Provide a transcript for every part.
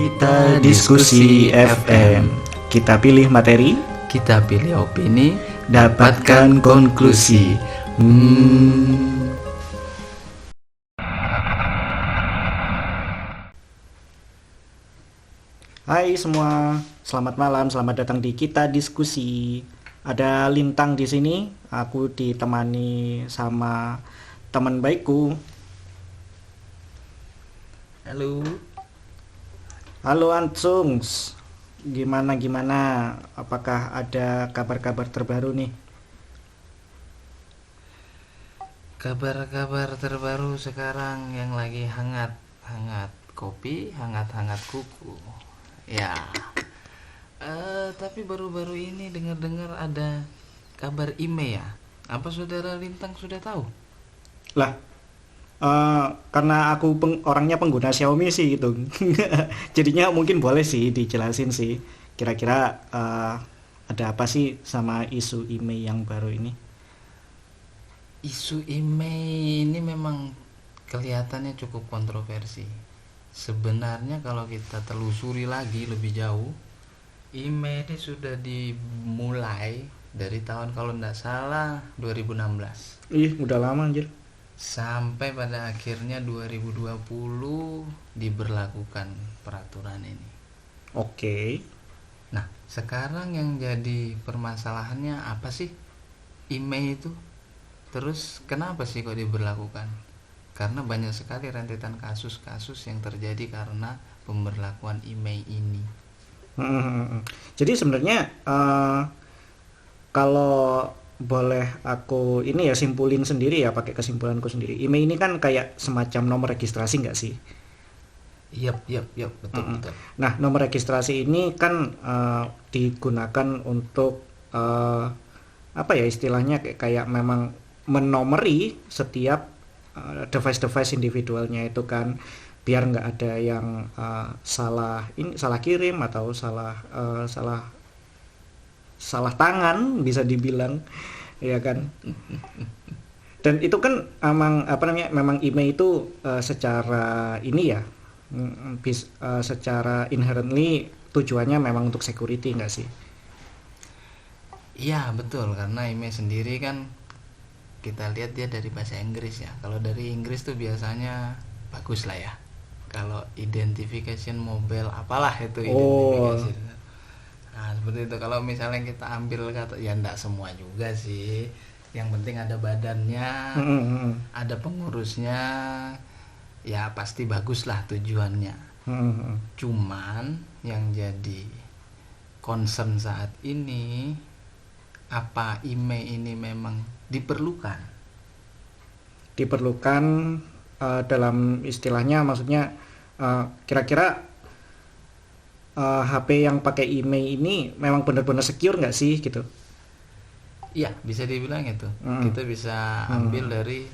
Kita diskusi FM. Kita pilih materi, kita pilih opini, dapatkan konklusi. Hai semua, selamat malam, selamat datang di Kita Diskusi. Ada Lintang di sini, aku ditemani sama teman baikku. Halo. Halo Ansungs, gimana? Apakah ada kabar-kabar terbaru nih? Kabar-kabar terbaru sekarang yang lagi hangat kopi, hangat kuku. Ya. Tapi baru-baru ini dengar ada kabar IMEI ya. Apa saudara Lintang sudah tahu? Lah, karena aku orangnya pengguna Xiaomi sih gitu. Jadinya mungkin boleh sih dijelasin sih. Kira-kira ada apa sih sama isu IMEI yang baru ini? Isu IMEI ini memang kelihatannya cukup kontroversi. Sebenarnya kalau kita telusuri lagi lebih jauh, IMEI ini sudah dimulai dari tahun kalau tidak salah 2016. Ih, udah lama anjir. Sampai pada akhirnya 2020 diberlakukan peraturan ini. Oke. Nah, sekarang yang jadi permasalahannya apa sih IMEI itu? Terus kenapa sih kok diberlakukan? Karena banyak sekali rentetan kasus-kasus yang terjadi karena pemberlakuan IMEI ini. Jadi sebenarnya kalau boleh aku ini ya simpulin sendiri ya, pakai kesimpulanku sendiri. IMEI ini kan kayak semacam nomor registrasi nggak sih? Yap, betul. Nah, nomor registrasi ini kan digunakan untuk apa ya istilahnya kayak memang menomori setiap device individualnya itu kan, biar nggak ada yang salah kirim atau salah tangan bisa dibilang, ya kan. Dan itu kan memang IMEI itu secara ini ya secara inherently tujuannya memang untuk security nggak sih? Iya betul, karena IMEI sendiri kan kita lihat dia dari bahasa Inggris ya. Kalau dari Inggris tuh biasanya bagus lah ya. Kalau identification mobile apalah itu identification. Nah seperti itu. Kalau misalnya kita ambil kata, ya enggak semua juga sih. Yang penting ada badannya, ada pengurusnya, ya pasti bagus lah tujuannya. Cuman yang jadi concern saat ini, apa IMEI ini memang diperlukan dalam istilahnya, maksudnya kira-kira HP yang pakai IMEI ini memang benar-benar secure nggak sih gitu? Iya, bisa dibilang itu. Kita bisa ambil dari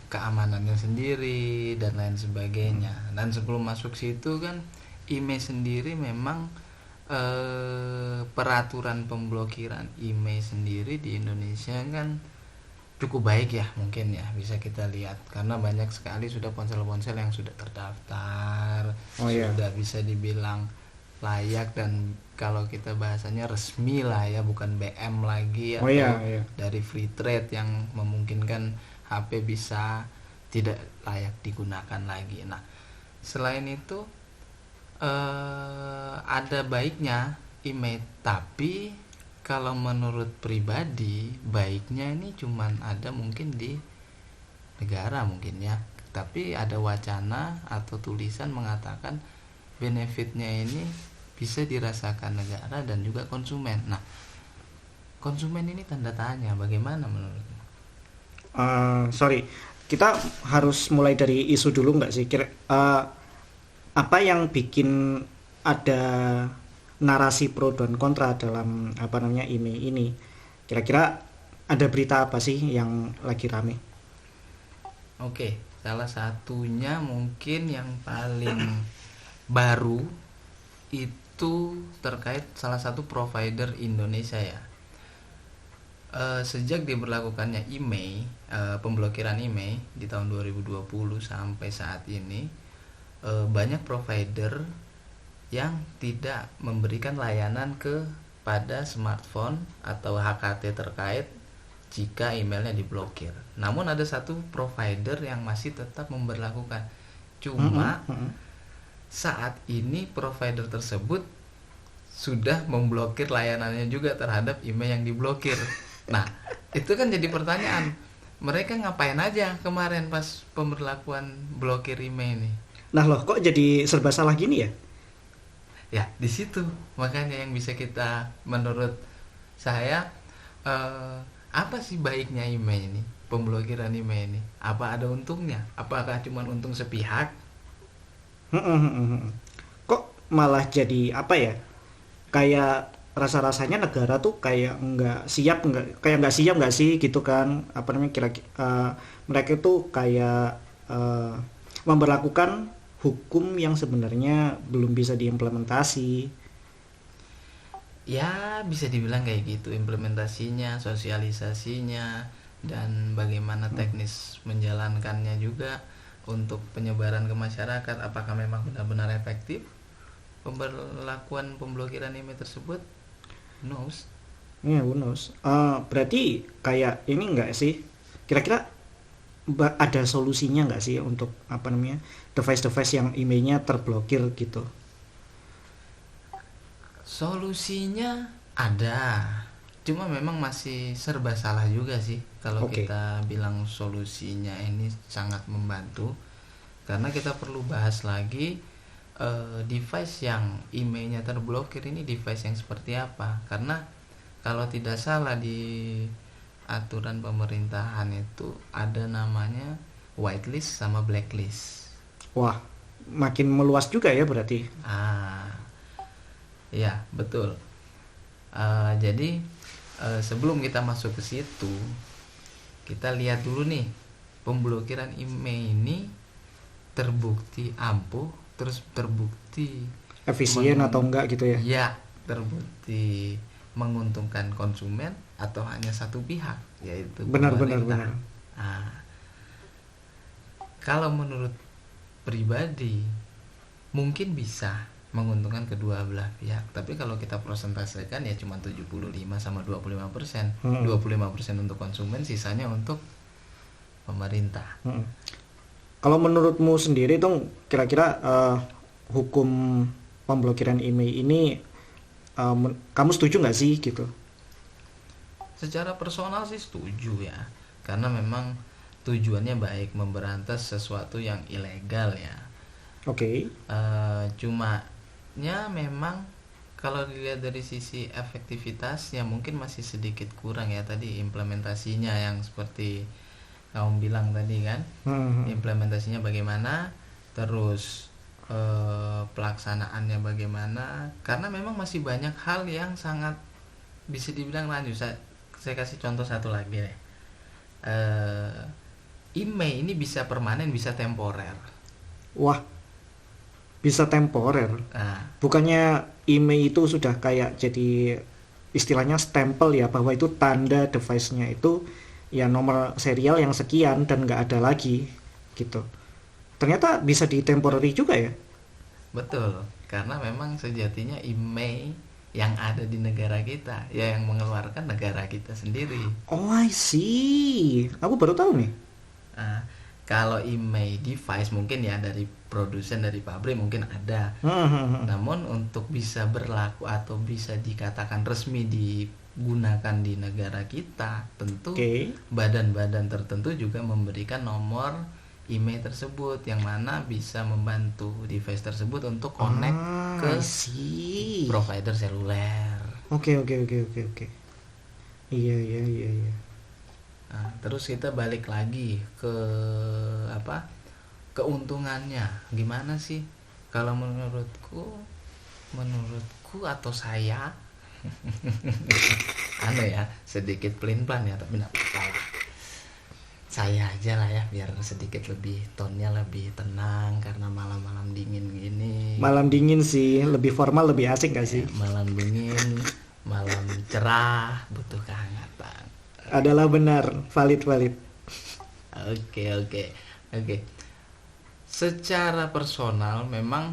keamanannya sendiri dan lain sebagainya. Dan sebelum masuk situ kan, IMEI sendiri memang peraturan pemblokiran IMEI sendiri di Indonesia kan cukup baik ya, mungkin ya bisa kita lihat, karena banyak sekali sudah ponsel-ponsel yang sudah terdaftar, sudah bisa dibilang layak, dan kalau kita bahasanya resmi lah ya, bukan BM lagi atau dari free trade yang memungkinkan HP bisa tidak layak digunakan lagi. Nah, selain itu ada baiknya IMEI, tapi kalau menurut pribadi baiknya ini cuman ada mungkin di negara mungkin ya, tapi ada wacana atau tulisan mengatakan benefitnya ini bisa dirasakan negara dan juga konsumen. Nah, konsumen ini tanda tanya, bagaimana menurutmu? Kita harus mulai dari isu dulu nggak sih? Apa yang bikin ada narasi pro dan kontra dalam IMEI ini? Kira-kira ada berita apa sih yang lagi rame? Oke, salah satunya mungkin yang paling baru itu terkait salah satu provider Indonesia ya. Sejak diberlakukannya IMEI, pemblokiran IMEI di tahun 2020 sampai saat ini, banyak provider yang tidak memberikan layanan kepada smartphone atau HKT terkait jika emailnya diblokir. Namun ada satu provider yang masih tetap memberlakukan. Cuma saat ini provider tersebut sudah memblokir layanannya juga terhadap email yang diblokir. Nah, itu kan jadi pertanyaan. Mereka ngapain aja kemarin pas pemberlakuan blokir email ini? Nah loh, kok jadi serba salah gini ya? Ya, di situ makanya yang bisa kita, menurut saya, apa sih baiknya email ini, pemblokiran email ini? Apa ada untungnya? Apakah cuma untung sepihak? Kok malah jadi apa ya? Kayak rasa-rasanya negara tuh kayak nggak siap nggak sih gitu kan? Apa namanya mereka tuh kayak memberlakukan hukum yang sebenarnya belum bisa diimplementasi. Ya, bisa dibilang kayak gitu, implementasinya, sosialisasinya, dan bagaimana teknis menjalankannya juga untuk penyebaran ke masyarakat. Apakah memang benar-benar efektif pemberlakuan pemblokiran email tersebut? Knows. Ya, who knows. Berarti kayak ini enggak sih? Kira-kira ada solusinya nggak sih untuk apa namanya device-device yang emailnya terblokir gitu? Solusinya ada, cuma memang masih serba salah juga sih kalau Oke. kita bilang solusinya ini sangat membantu, karena kita perlu bahas lagi device yang emailnya terblokir ini device yang seperti apa. Karena kalau tidak salah di aturan pemerintahan itu ada namanya whitelist sama blacklist. Wah, makin meluas juga ya berarti. Ya, betul. Jadi sebelum kita masuk ke situ, kita lihat dulu nih, pemblokiran email ini terbukti ampuh, terus terbukti Efisien atau enggak gitu ya? Ya, terbukti menguntungkan konsumen atau hanya satu pihak, yaitu Benar. pemerintah. Kalau menurut pribadi mungkin bisa menguntungkan kedua belah pihak, tapi kalau kita persentasikan ya cuma 75 sama 25%. 25% untuk konsumen, sisanya untuk pemerintah. Kalau menurutmu sendiri tuh kira-kira hukum pemblokiran email ini kamu setuju nggak sih gitu? Secara personal sih setuju ya, karena memang tujuannya baik, memberantas sesuatu yang ilegal ya. Oke. Cuma nya memang kalau dilihat dari sisi efektivitas ya mungkin masih sedikit kurang ya, tadi implementasinya yang seperti kamu bilang tadi kan. Implementasinya bagaimana, terus pelaksanaannya bagaimana, karena memang masih banyak hal yang sangat bisa dibilang lanjut. Saya kasih contoh satu lagi deh. Email ini bisa permanen, bisa temporer. Wah, bisa temporer. Bukannya email itu sudah kayak jadi istilahnya stempel ya, bahwa itu tanda device-nya itu ya nomor serial yang sekian dan nggak ada lagi gitu. Ternyata bisa ditemporary juga ya? Betul, karena memang sejatinya email yang ada di negara kita ya yang mengeluarkan negara kita sendiri. Oh, I see. Aku baru tahu nih. Kalau email device mungkin ya dari produsen, dari pabrik mungkin ada. Namun untuk bisa berlaku atau bisa dikatakan resmi digunakan di negara kita, tentu badan-badan tertentu juga memberikan nomor email tersebut yang mana bisa membantu device tersebut untuk connect ke provider seluler. Oke. Iya. Terus kita balik lagi ke keuntungannya gimana sih? Kalau menurutku atau saya sedikit pelin-pelan ya, tapi enggak apa-apa. Saya aja lah ya, biar sedikit lebih tonnya lebih tenang karena malam-malam dingin gini. Malam dingin sih, lebih formal, lebih asik gak sih? Malam dingin, malam cerah, butuh kehangatan. Adalah benar, valid. Oke. secara personal memang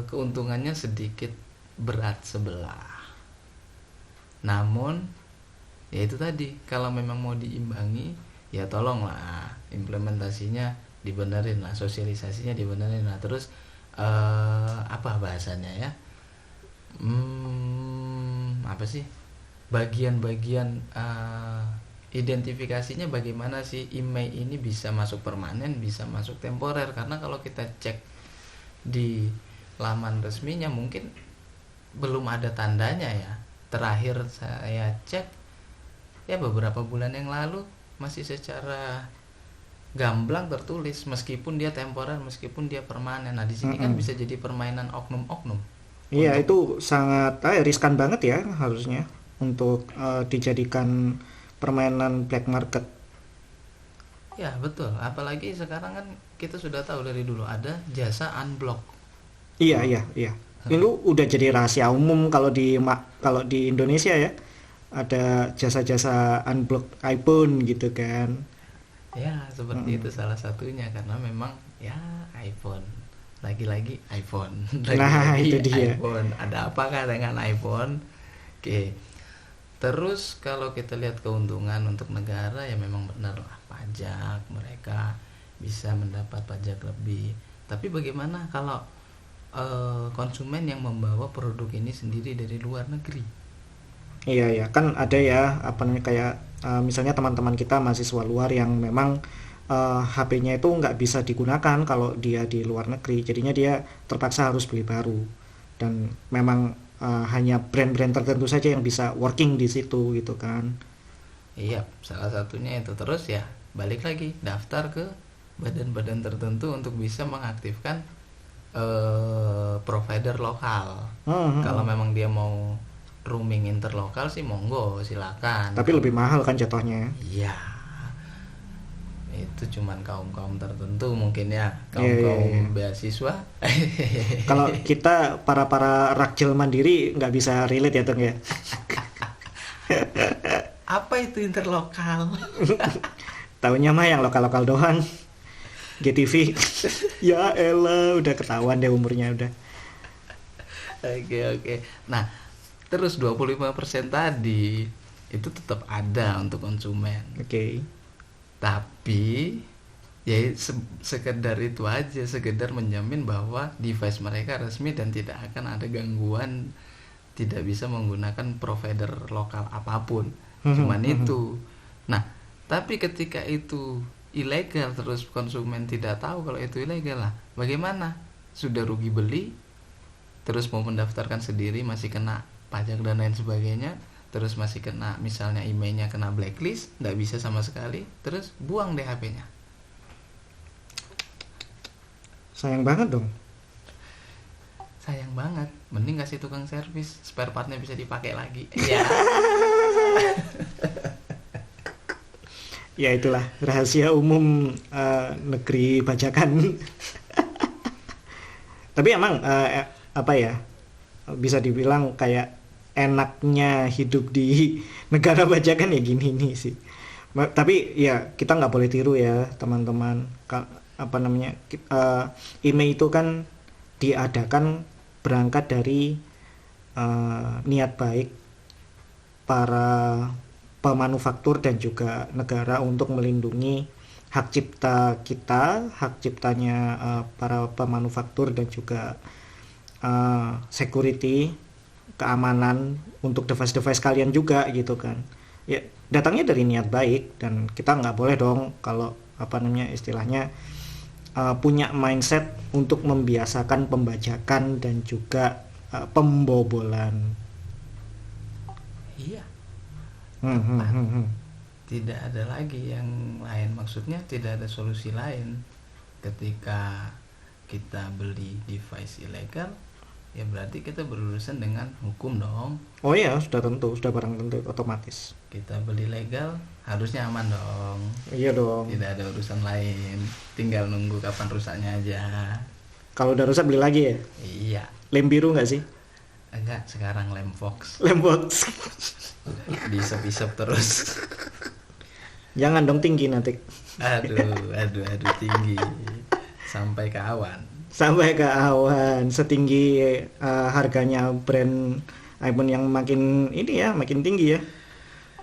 keuntungannya sedikit berat sebelah. Namun ya itu tadi, kalau memang mau diimbangi ya tolonglah implementasinya dibenerin lah, sosialisasinya dibenerin lah. Terus apa bahasanya ya, apa sih, bagian-bagian identifikasinya bagaimana sih email ini bisa masuk permanen, bisa masuk temporer. Karena kalau kita cek di laman resminya mungkin belum ada tandanya ya. Terakhir saya cek ya beberapa bulan yang lalu masih secara gamblang tertulis meskipun dia temporer, meskipun dia permanen. Nah di sini kan bisa jadi permainan oknum-oknum. Iya, itu sangat riskan banget ya harusnya untuk dijadikan permainan black market. Ya betul, apalagi sekarang kan kita sudah tahu dari dulu ada jasa unblock. Iya. Itu udah jadi rahasia umum kalau di Indonesia ya. Ada jasa-jasa unblock iPhone gitu kan. Ya seperti itu salah satunya, karena memang ya iPhone, lagi-lagi iPhone, Nah, lagi-lagi itu dia. iPhone. Ada apakah dengan iPhone? Oke. Terus kalau kita lihat keuntungan untuk negara ya memang benar lah, pajak, mereka bisa mendapat pajak lebih. Tapi bagaimana kalau konsumen yang membawa produk ini sendiri dari luar negeri? Iya, kan ada ya apa namanya kayak misalnya teman-teman kita mahasiswa luar yang memang HP-nya itu nggak bisa digunakan kalau dia di luar negeri, jadinya dia terpaksa harus beli baru, dan memang hanya brand-brand tertentu saja yang bisa working di situ gitu kan. Iya, salah satunya itu. Terus ya balik lagi daftar ke badan-badan tertentu untuk bisa mengaktifkan provider lokal. Kalau memang dia mau roaming interlokal sih monggo silakan. Tapi lebih mahal kan jatuhnya. Iya, itu cuman kaum tertentu mungkin ya, Iya. beasiswa. Kalau kita para rakjel mandiri nggak bisa relate ya Tung ya. Apa itu interlokal? Taunya mah yang lokal-lokal doang. GTV. Ya elah, udah ketahuan deh umurnya udah. Oke. Nah, terus 25% tadi itu tetap ada untuk konsumen. Oke. Tapi ya sekedar itu aja, sekedar menjamin bahwa device mereka resmi dan tidak akan ada gangguan, tidak bisa menggunakan provider lokal apapun. Cuman itu. Nah, tapi ketika itu ilegal terus konsumen tidak tahu kalau itu ilegal lah, bagaimana? Sudah rugi beli, terus mau mendaftarkan sendiri masih kena pajak dan lain sebagainya, terus masih kena misalnya emailnya kena blacklist, nggak bisa sama sekali, terus buang deh HP-nya. Sayang banget dong. Sayang banget, mending kasih tukang servis, spare partnya bisa dipakai lagi. Ya. Ya itulah rahasia umum negeri bajakan. Tapi emang apa ya, bisa dibilang kayak enaknya hidup di negara bajakan ya gini nih sih. Tapi ya kita nggak boleh tiru ya teman-teman. Apa namanya, email itu kan diadakan berangkat dari niat baik para pemanufaktur dan juga negara untuk melindungi hak cipta kita, hak ciptanya para pemanufaktur, dan juga security, keamanan untuk device-device kalian juga gitu kan. Ya datangnya dari niat baik, dan kita nggak boleh dong kalau apa namanya istilahnya punya mindset untuk membiasakan pembajakan dan juga pembobolan. Iya. Tidak ada lagi yang lain, maksudnya tidak ada solusi lain. Ketika kita beli device ilegal, ya berarti kita berurusan dengan hukum dong. Oh iya, sudah tentu, sudah barang tentu otomatis. Kita beli legal harusnya aman dong. Iya dong. Tidak ada urusan lain, tinggal nunggu kapan rusaknya aja. Kalau udah rusak beli lagi ya? Iya. Lem biru nggak sih? Enggak, sekarang lem Fox. Lem box. Diisep-isep Jangan dong tinggi nanti. Aduh tinggi. sampai ke awan. Sampai ke awan, setinggi harganya brand iPhone yang makin ini ya, makin tinggi ya.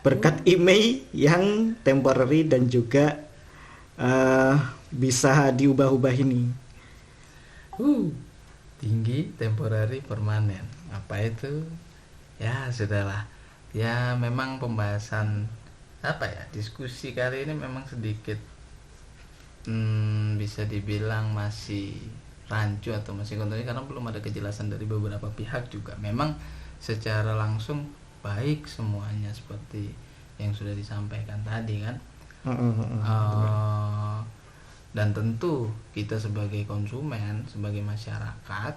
Berkat email yang temporary dan juga bisa diubah-ubah ini. Tinggi, temporary, permanen. Apa itu? Ya sudahlah. Ya memang pembahasan diskusi kali ini memang sedikit bisa dibilang masih rancu atau masih kontradiksi karena belum ada kejelasan dari beberapa pihak juga. Memang secara langsung baik semuanya seperti yang sudah disampaikan tadi kan. Dan tentu kita sebagai konsumen, sebagai masyarakat,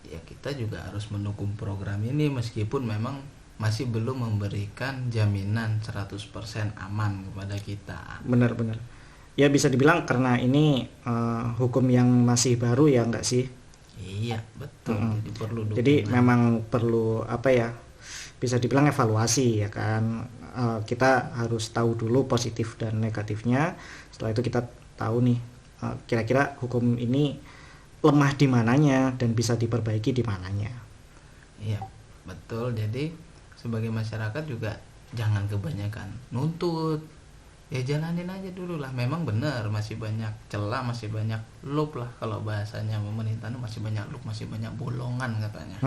ya kita juga harus mendukung program ini meskipun memang masih belum memberikan jaminan 100% aman kepada kita. Benar-benar. Ya bisa dibilang karena ini hukum yang masih baru ya enggak sih? Iya, betul. Jadi perlu dukungan. Jadi memang perlu bisa dibilang evaluasi ya kan. Kita harus tahu dulu positif dan negatifnya. Setelah itu kita tahu nih kira-kira hukum ini lemah di mananya dan bisa diperbaiki di mananya. Iya, betul. Jadi sebagai masyarakat juga jangan kebanyakan nuntut. Ya jalanin aja dulu lah. Memang benar masih banyak celah, masih banyak loop lah kalau bahasanya pemerintah masih banyak loop, masih banyak bolongan katanya.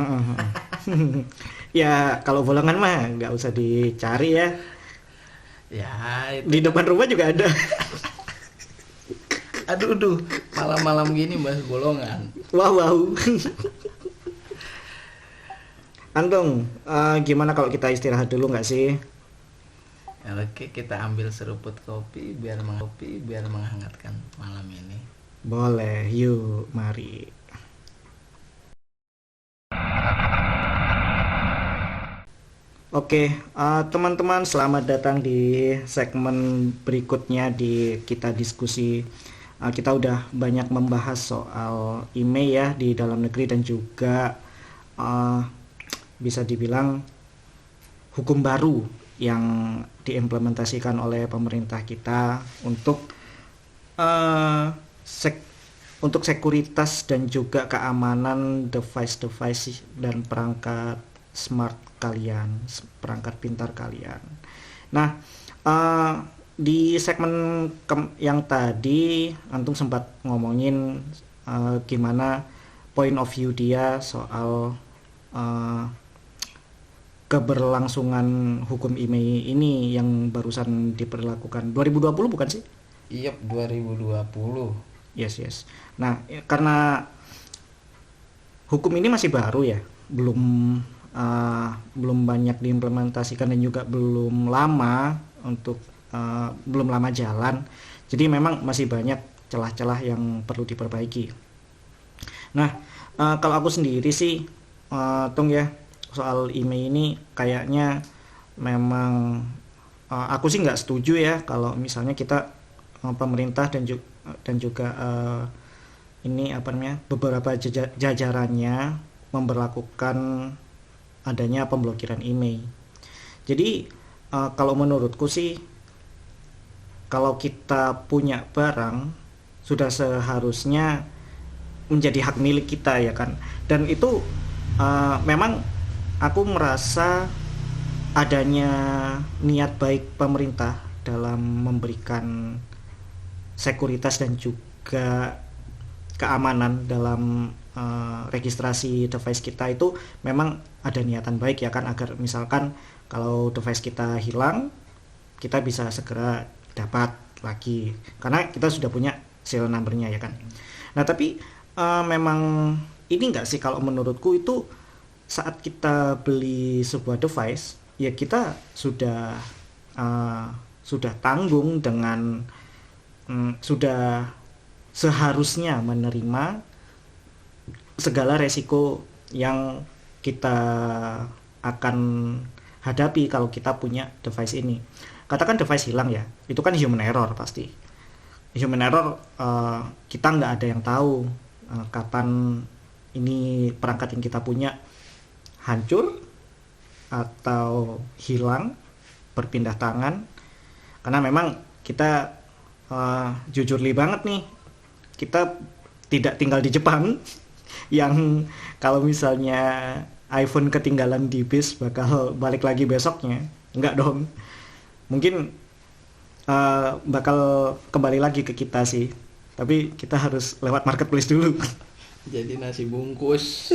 Ya kalau bolongan mah nggak usah dicari ya. Ya itu di depan rumah juga ada. Aduh, malam-malam gini bahas bolongan. Wow. Antung, gimana kalau kita istirahat dulu nggak sih? Oke, kita ambil seruput kopi biar menghangatkan malam ini. Boleh, yuk, mari. Oke, teman-teman, selamat datang di segmen berikutnya di kita diskusi. Kita udah banyak membahas soal email ya di dalam negeri dan juga bisa dibilang hukum baru yang diimplementasikan oleh pemerintah kita untuk untuk sekuritas dan juga keamanan device dan perangkat smart kalian, perangkat pintar kalian. Nah, di segmen yang tadi Antung sempat ngomongin gimana point of view dia soal keberlangsungan hukum IMEI ini yang barusan diperlakukan 2020 bukan sih? Iya, 2020. Yes. Nah, karena hukum ini masih baru ya, belum banyak diimplementasikan dan juga belum lama jalan. Jadi memang masih banyak celah-celah yang perlu diperbaiki. Nah, kalau aku sendiri sih, Tung ya, soal IMEI ini kayaknya memang aku sih nggak setuju ya kalau misalnya kita pemerintah dan juga beberapa jajarannya memberlakukan adanya pemblokiran IMEI. Jadi kalau menurutku sih, kalau kita punya barang sudah seharusnya menjadi hak milik kita ya kan. Dan itu memang aku merasa adanya niat baik pemerintah dalam memberikan sekuritas dan juga keamanan dalam registrasi device kita. Itu memang ada niatan baik ya kan, agar misalkan kalau device kita hilang kita bisa segera dapat lagi karena kita sudah punya serial number-nya ya kan. Nah tapi memang ini enggak sih kalau menurutku itu saat kita beli sebuah device ya kita sudah tanggung dengan sudah seharusnya menerima segala resiko yang kita akan hadapi kalau kita punya device ini. Katakan device hilang ya, itu kan human error pasti. Human error, kita nggak ada yang tahu kapan ini perangkat yang kita punya hancur atau hilang, berpindah tangan. Karena memang kita jujur banget nih, kita tidak tinggal di Jepang yang kalau misalnya iPhone ketinggalan di bis bakal balik lagi besoknya. Enggak dong. Mungkin bakal kembali lagi ke kita sih. Tapi kita harus lewat marketplace dulu. Jadi nasi bungkus.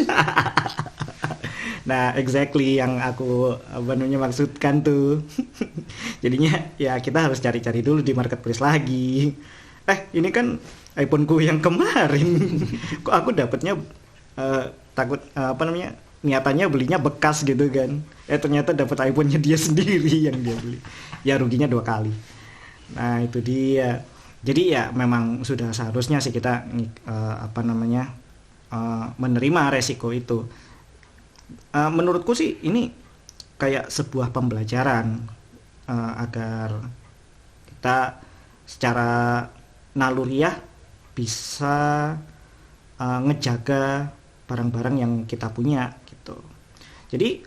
Nah, exactly yang aku maksudkan tuh. Jadinya ya kita harus cari-cari dulu di marketplace lagi. Ini kan iPhone-ku yang kemarin. Kok aku dapatnya takut niatannya belinya bekas gitu kan. Ternyata dapat iPhone-nya dia sendiri yang dia beli. Ya ruginya 2 kali. Nah, itu dia. Jadi ya memang sudah seharusnya sih kita menerima resiko itu. Menurutku sih ini kayak sebuah pembelajaran agar kita secara naluriah bisa ngejaga barang-barang yang kita punya gitu. Jadi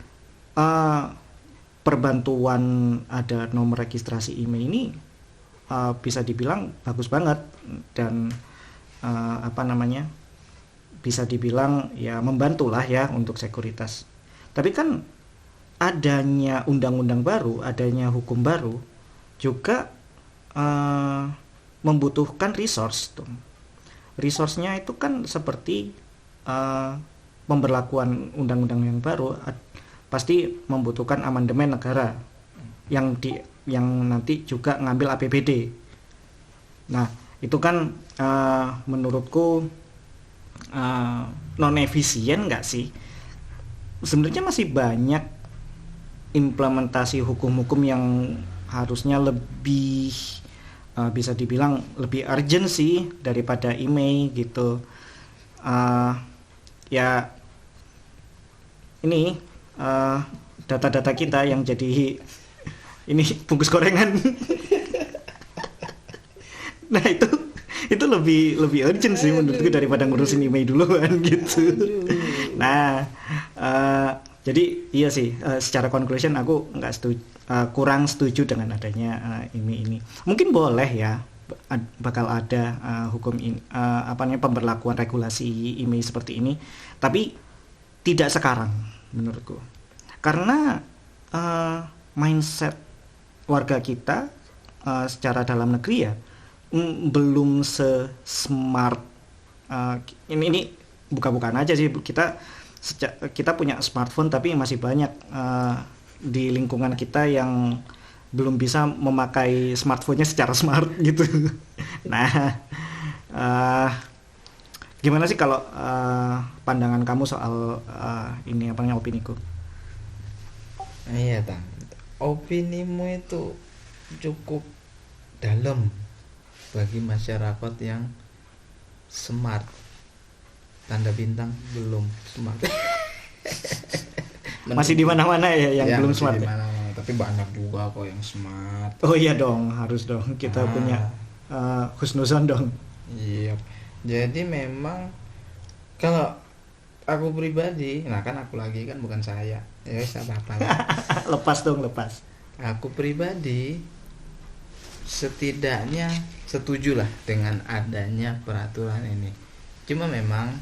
perbantuan ada nomor registrasi IMEI ini bisa dibilang bagus banget dan bisa dibilang ya membantulah ya untuk sekuritas. Tapi kan adanya undang-undang baru, adanya hukum baru juga membutuhkan resource tuh. Resource-nya itu kan seperti pemberlakuan undang-undang yang baru pasti membutuhkan amandemen negara yang nanti juga ngambil APBD. Nah, itu kan menurutku non efisien nggak sih? Sebenarnya masih banyak implementasi hukum-hukum yang harusnya lebih bisa dibilang lebih urgent sih daripada IMEI gitu. Ya ini data-data kita yang jadi ini bungkus gorengan. Nah itu lebih urgent sih menurutku daripada ngurusin IMEI duluan gitu. Nah jadi iya sih secara conclusion aku kurang setuju dengan adanya IMEI ini. Mungkin boleh ya bakal ada hukum ini pemberlakuan regulasi IMEI seperti ini, tapi tidak sekarang menurutku. Karena mindset warga kita secara dalam negeri ya belum se-smart ini buka-bukaan aja sih, kita punya smartphone tapi masih banyak di lingkungan kita yang belum bisa memakai smartphone-nya secara smart gitu. Nah, gimana sih kalau pandangan kamu soal ini opiniku? Iya, Tang. Opinimu itu cukup dalam bagi masyarakat yang smart. Tanda bintang belum smart. Masih di mana-mana ya yang belum smart. Dimana-mana. Tapi banyak juga kok yang smart. Oh iya dong, harus dong. Kita punya husnuzon dong. Iya. Jadi memang kalau aku pribadi, nah kan aku lagi kan bukan saya. Ya apa-apa lah. Lepas. Aku pribadi setidaknya setujulah dengan adanya peraturan ini. Cuma memang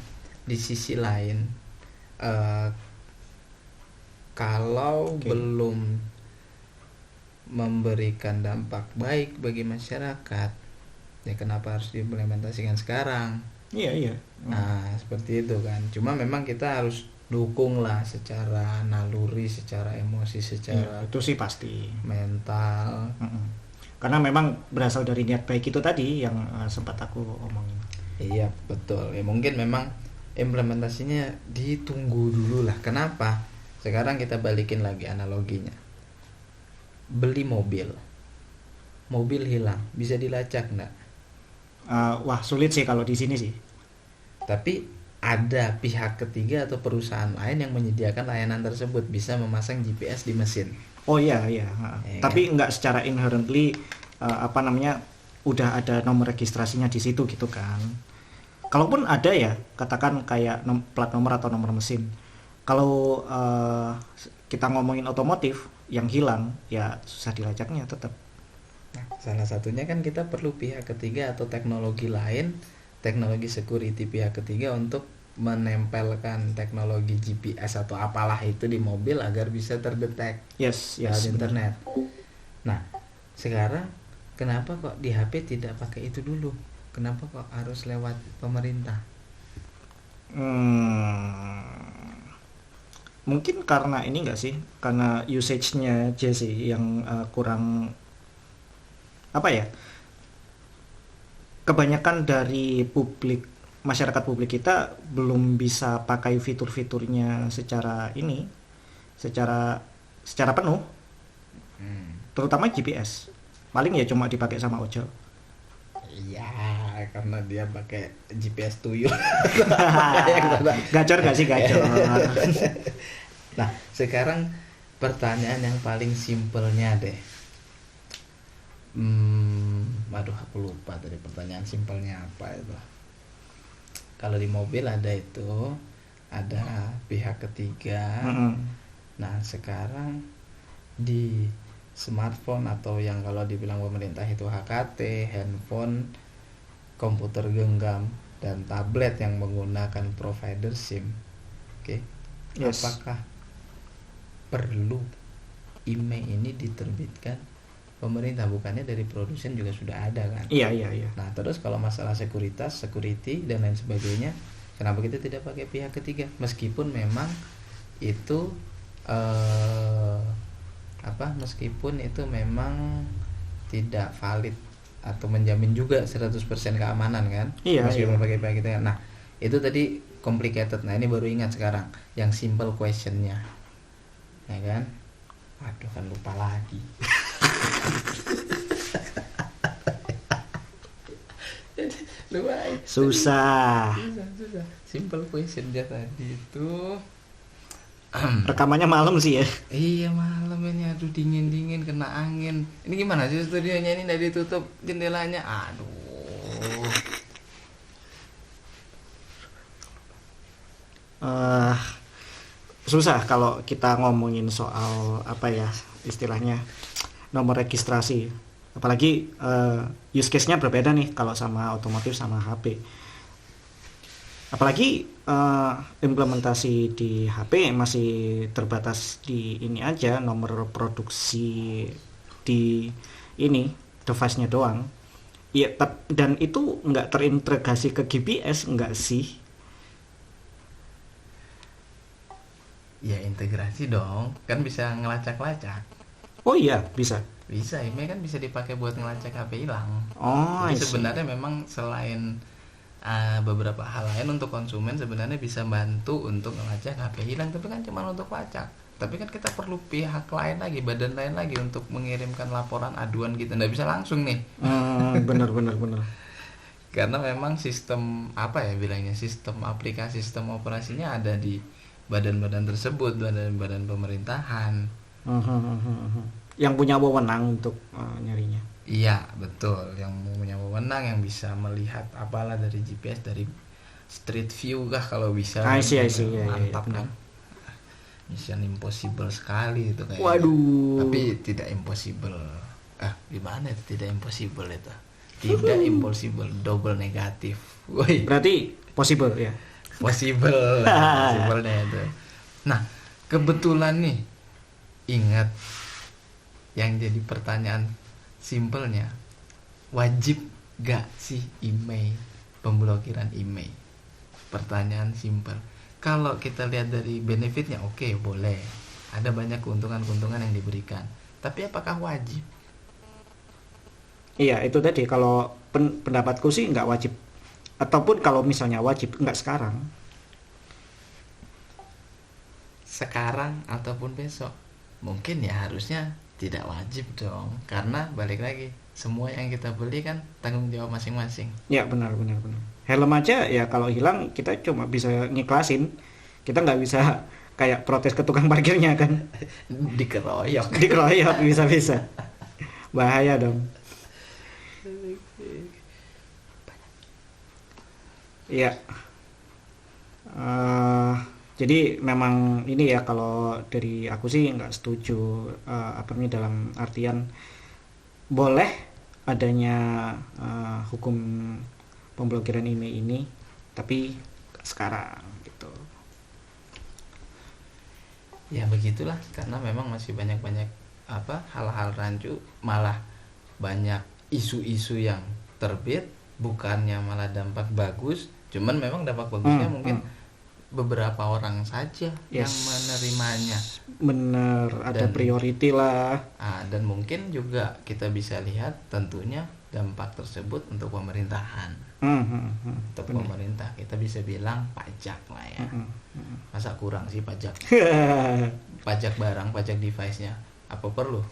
di sisi lain kalau belum memberikan dampak baik bagi masyarakat, ya kenapa harus diimplementasikan sekarang? Iya. Nah seperti itu kan. Cuma memang kita harus dukung lah secara naluri, secara emosi, secara itu sih pasti mental. Karena memang berasal dari niat baik itu tadi yang sempat aku omongin. Iya betul. Ya mungkin memang implementasinya ditunggu dulu lah. Kenapa? Sekarang kita balikin lagi analoginya. Beli mobil hilang, bisa dilacak nggak? Wah sulit sih kalau di sini sih. Tapi ada pihak ketiga atau perusahaan lain yang menyediakan layanan tersebut, bisa memasang GPS di mesin. Oh iya. Tapi kan? nggak secara inherently udah ada nomor registrasinya di situ gitu kan. Kalaupun ada ya, katakan kayak plat nomor atau nomor mesin. Kalau kita ngomongin otomotif yang hilang, ya susah dilacaknya tetap. Nah, salah satunya kan kita perlu pihak ketiga atau teknologi lain teknologi security pihak ketiga untuk menempelkan teknologi GPS atau apalah itu di mobil agar bisa terdetek Yes, lewat yes. internet. Nah, sekarang kenapa kok di HP tidak pakai itu dulu? Kenapa kok harus lewat pemerintah? Mungkin karena ini enggak sih? Karena usage-nya aja sih yang kurang apa ya? Kebanyakan dari masyarakat publik kita belum bisa pakai fitur-fiturnya secara penuh, terutama GPS. Paling ya cuma dipakai sama ojol. Iya, karena dia pakai GPS tuyul. Gacor gak sih, gacor? Nah, sekarang pertanyaan yang paling simpelnya deh. Aduh, aku lupa tadi pertanyaan simpelnya apa itu. Kalau di mobil ada pihak ketiga. Nah, sekarang di smartphone atau yang kalau dibilang pemerintah itu HKT, handphone, komputer genggam, dan tablet yang menggunakan provider SIM. Oke. Yes. Apakah perlu IMEI ini diterbitkan pemerintah? Bukannya dari produsen juga sudah ada kan? Iya. Nah, terus kalau masalah security dan lain sebagainya, kenapa kita tidak pakai pihak ketiga? Meskipun memang itu meskipun itu memang tidak valid atau menjamin juga 100% keamanan kan? Iya, meskipun iya. pakai pihak ketiga. Nah, itu tadi complicated. Nah, ini baru ingat sekarang yang simple questionnya, ya kan? Aduh, kan lupa lagi. Susah. Simple question dia tadi itu. Rekamannya malam sih ya. Iya, malam ini, aduh dingin kena angin. Ini gimana sih studionya ini, dari ditutup jendelanya? Aduh. Susah kalau kita ngomongin soal apa ya istilahnya nomor registrasi. Apalagi use case-nya berbeda nih kalau sama otomotif sama HP. Apalagi implementasi di HP masih terbatas di ini aja, nomor produksi di ini device-nya doang. Iya, dan itu nggak terintegrasi ke GPS, nggak sih? Ya integrasi dong, kan bisa ngelacak-lacak. Oh iya, bisa. Bisa, IMEI kan bisa dipakai buat ngelacak HP hilang. Oh, Jadi I see. sebenarnya memang selain beberapa hal lain untuk konsumen sebenarnya bisa bantu untuk ngelacak HP hilang, tapi kan cuma untuk lacak. Tapi kan kita perlu pihak lain lagi, badan lain lagi untuk mengirimkan laporan aduan gitu. Nggak bisa langsung nih. Bener. Karena memang sistem sistem aplikasi, sistem operasinya ada di badan-badan tersebut, badan-badan pemerintahan. Yang punya wewenang untuk nyarinya. Iya, betul. Yang punya wewenang, yang bisa melihat apalah dari GPS, dari street view kah kalau bisa. I see. Mantap Ya. kan. Mission impossible sekali itu kayaknya. Waduh. Tapi tidak impossible. Gimana itu tidak impossible itu? Tidak impossible, double negatif. Woi. Berarti possible ya. Possible. Possible-nya itu. Nah, kebetulan nih ingat yang jadi pertanyaan simpelnya, wajib gak sih IMEI, pemblokiran IMEI? Pertanyaan simpel. Kalau kita lihat dari benefitnya, oke, boleh, ada banyak keuntungan-keuntungan yang diberikan, tapi apakah wajib? Iya, itu tadi kalau pendapatku sih nggak wajib. Ataupun kalau misalnya wajib, nggak sekarang. Sekarang ataupun besok? Mungkin ya harusnya tidak wajib dong, karena balik lagi, semua yang kita beli kan tanggung jawab masing-masing. Ya, benar. Helm aja ya kalau hilang kita cuma bisa ngiklasin. Kita nggak bisa kayak protes ke tukang parkirnya kan. Dikeroyok. Dikeroyok bisa. Bahaya dong. Iya. Jadi memang ini ya, kalau dari aku sih nggak setuju dalam artian boleh adanya hukum pemblokiran email ini, tapi sekarang gitu. Ya begitulah, karena memang masih banyak hal-hal rancu, malah banyak isu-isu yang terbit, bukannya malah dampak bagus, cuman memang dampak bagusnya mungkin beberapa orang saja yang menerimanya. Bener, ada priority lah. Dan mungkin juga kita bisa lihat tentunya dampak tersebut untuk pemerintahan. Untuk pemerintah kita bisa bilang pajak lah ya. Masa kurang sih pajak? Pajak barang, pajak device-nya. Apa perlu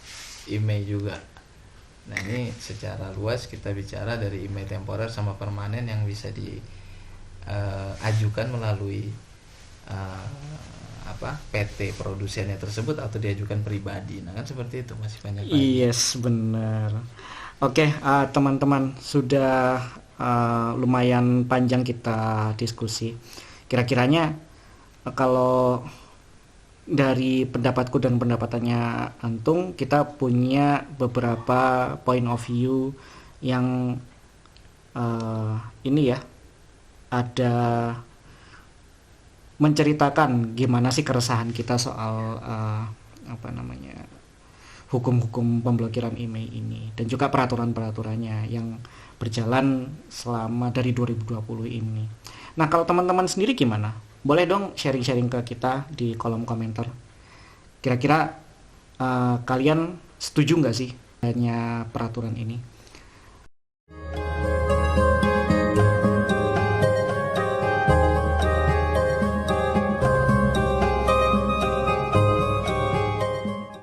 email juga? Nah ini secara luas kita bicara dari email temporer sama permanen yang bisa diajukan melalui PT produsennya tersebut atau diajukan pribadi. Nah kan seperti itu, masih banyak lagi. Yes, benar. Oke, teman-teman, sudah lumayan panjang kita diskusi. Kira-kiranya kalau dari pendapatku dan pendapatannya Antung, kita punya beberapa point of view yang ini ya, ada menceritakan gimana sih keresahan kita soal hukum-hukum pemblokiran email ini, dan juga peraturan-peraturannya yang berjalan selama dari 2020 ini. Nah, kalau teman-teman sendiri gimana? Boleh dong sharing-sharing ke kita di kolom komentar. Kira-kira kalian setuju nggak sih adanya peraturan ini?